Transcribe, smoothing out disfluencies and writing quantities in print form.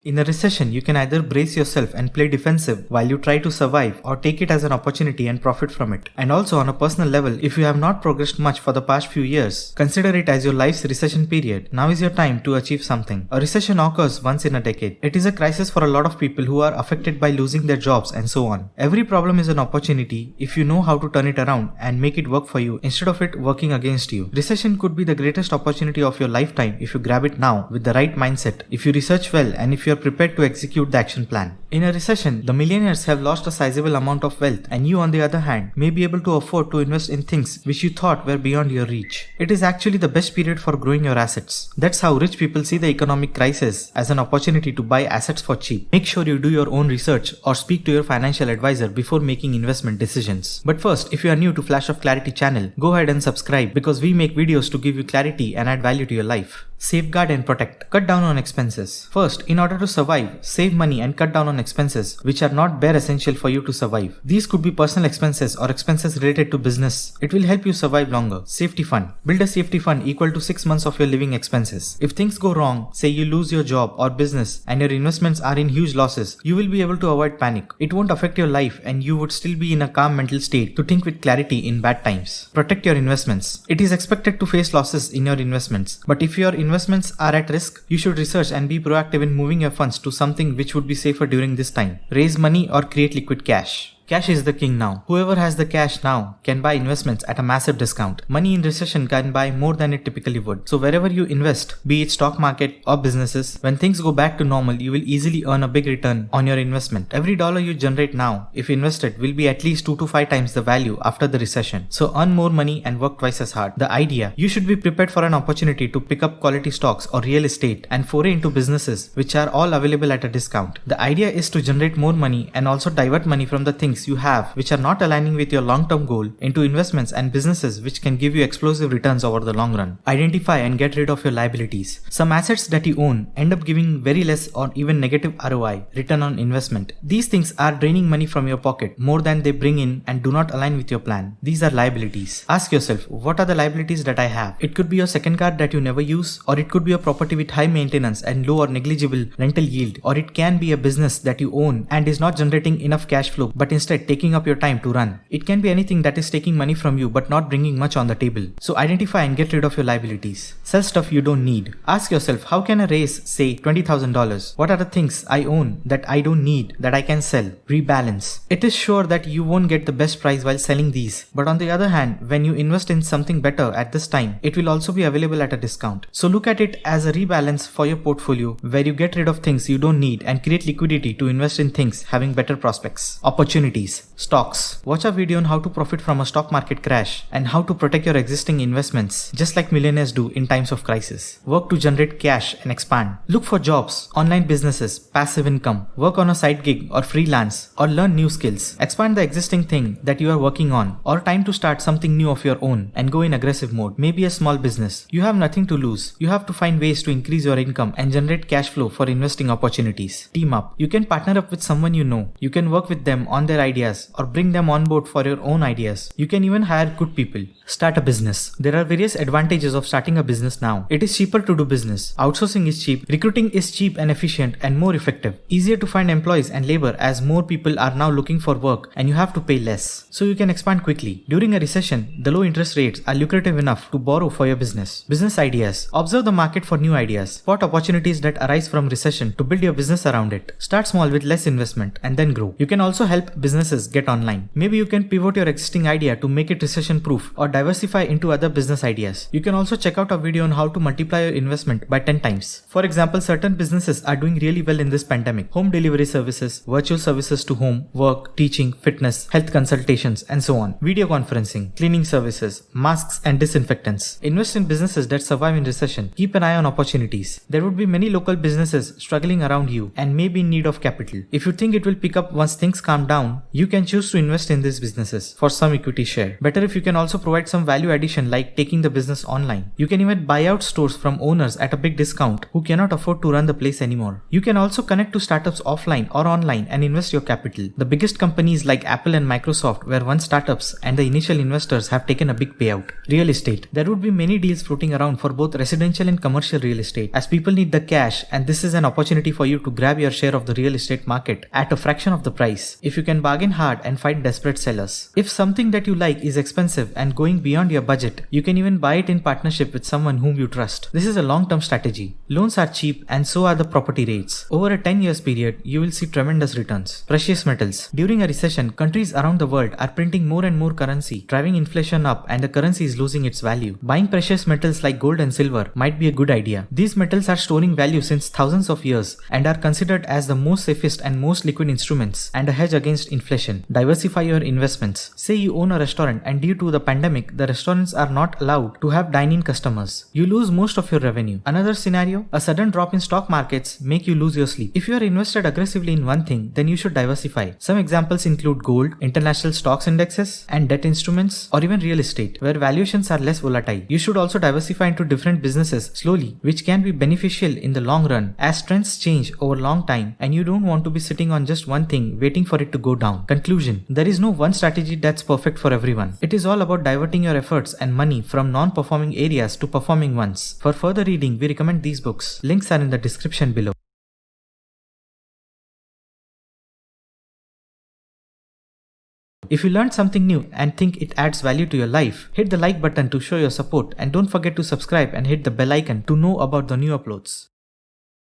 In a recession, you can either brace yourself and play defensive while you try to survive, or take it as an opportunity and profit from it. And also on a personal level, if you have not progressed much for the past few years, consider it as your life's recession period. Now is your time to achieve something. A recession occurs once in a decade. It is a crisis for a lot of people who are affected by losing their jobs and so on. Every problem is an opportunity if you know how to turn it around and make it work for you instead of it working against you. Recession could be the greatest opportunity of your lifetime if you grab it now with the right mindset, if you research well, and if you are prepared to execute the action plan. In a recession, the millionaires have lost a sizable amount of wealth, and you on the other hand may be able to afford to invest in things which you thought were beyond your reach. It is actually the best period for growing your assets. That's how rich people see the economic crisis, as an opportunity to buy assets for cheap. Make sure you do your own research or speak to your financial advisor before making investment decisions. But first, if you are new to Flash of Clarity channel, go ahead and subscribe, because we make videos to give you clarity and add value to your life. Safeguard and protect. Cut down on expenses. First, in order to survive, save money and cut down on expenses which are not bare essential for you to survive. These could be personal expenses or expenses related to business. It will help you survive longer. Safety fund. Build a safety fund equal to 6 months of your living expenses. If things go wrong, say you lose your job or business and your investments are in huge losses, you will be able to avoid panic. It won't affect your life and you would still be in a calm mental state to think with clarity in bad times. Protect your investments. It is expected to face losses in your investments, but if your investments are at risk, you should research and be proactive in moving your funds to something which would be safer during this time. Raise money or create liquid cash. Cash is the king now. Whoever has the cash now can buy investments at a massive discount. Money in recession can buy more than it typically would. So wherever you invest, be it stock market or businesses, when things go back to normal, you will easily earn a big return on your investment. Every dollar you generate now, if invested, will be at least 2 to 5 times the value after the recession. So earn more money and work twice as hard. The idea: you should be prepared for an opportunity to pick up quality stocks or real estate and foray into businesses which are all available at a discount. The idea is to generate more money and also divert money from the things you have which are not aligning with your long-term goal into investments and businesses which can give you explosive returns over the long run. Identify and get rid of your liabilities. Some assets that you own end up giving very less or even negative ROI, return on investment. These things are draining money from your pocket more than they bring in and do not align with your plan. These are liabilities. Ask yourself, what are the liabilities that I have? It could be your second car that you never use, or it could be a property with high maintenance and low or negligible rental yield, or it can be a business that you own and is not generating enough cash flow but instead taking up your time to run. It can be anything that is taking money from you but not bringing much on the table. So identify and get rid of your liabilities. Sell stuff you don't need. Ask yourself, how can I raise, say, $20,000? What are the things I own that I don't need that I can sell? Rebalance. It is sure that you won't get the best price while selling these, but on the other hand, when you invest in something better at this time, it will also be available at a discount. So look at it as a rebalance for your portfolio, where you get rid of things you don't need and create liquidity to invest in things having better prospects. Opportunities. Stocks. Watch a video on how to profit from a stock market crash and how to protect your existing investments, just like millionaires do in times of crisis. Work to generate cash and expand. Look for jobs, online businesses, passive income. Work on a side gig or freelance, or learn new skills. Expand the existing thing that you are working on, or time to start something new of your own and go in aggressive mode. Maybe a small business. You have nothing to lose. You have to find ways to increase your income and generate cash flow for investing opportunities. Team up. You can partner up with someone you know. You can work with them on their ideas or bring them on board for your own ideas. You can even hire good people. Start a business. There are various advantages of starting a business now. It is cheaper to do business. Outsourcing is cheap. Recruiting is cheap and efficient and more effective. Easier to find employees and labor, as more people are now looking for work and you have to pay less. So you can expand quickly. During a recession, the low interest rates are lucrative enough to borrow for your business. Business ideas. Observe the market for new ideas. Spot opportunities that arise from recession to build your business around it. Start small with less investment and then grow. You can also help businesses get online. Maybe you can pivot your existing idea to make it recession proof, or diversify into other business ideas. You can also check out a video on how to multiply your investment by 10 times. For example, certain businesses are doing really well in this pandemic. Home delivery services, virtual services to home, work, teaching, fitness, health consultations, and so on. Video conferencing, cleaning services, masks and disinfectants. Invest in businesses that survive in recession. Keep an eye on opportunities. There would be many local businesses struggling around you and may be in need of capital. If you think it will pick up once things calm down, you can can choose to invest in these businesses for some equity share. Better if you can also provide some value addition like taking the business online. You can even buy out stores from owners at a big discount who cannot afford to run the place anymore. You can also connect to startups offline or online and invest your capital. The biggest companies like Apple and Microsoft were once startups and the initial investors have taken a big payout. Real estate. There would be many deals floating around for both residential and commercial real estate as people need the cash, and this is an opportunity for you to grab your share of the real estate market at a fraction of the price if you can bargain hard and find desperate sellers. If something that you like is expensive and going beyond your budget, you can even buy it in partnership with someone whom you trust. This is a long-term strategy. Loans are cheap and so are the property rates. Over a 10 years period, you will see tremendous returns. Precious metals. During a recession, countries around the world are printing more and more currency, driving inflation up, and the currency is losing its value. Buying precious metals like gold and silver might be a good idea. These metals are storing value since thousands of years and are considered as the most safest and most liquid instruments and a hedge against inflation. Diversify your investments. Say you own a restaurant and due to the pandemic, the restaurants are not allowed to have dine-in customers. You lose most of your revenue. Another scenario, a sudden drop in stock markets make you lose your sleep. If you are invested aggressively in one thing, then you should diversify. Some examples include gold, international stocks indexes, and debt instruments, or even real estate, where valuations are less volatile. You should also diversify into different businesses slowly, which can be beneficial in the long run as trends change over long time and you don't want to be sitting on just one thing waiting for it to go down. Conclusion. There is no one strategy that's perfect for everyone. It is all about diverting your efforts and money from non-performing areas to performing ones. For further reading, we recommend these books. Links are in the description below. If you learned something new and think it adds value to your life, hit the like button to show your support and don't forget to subscribe and hit the bell icon to know about the new uploads.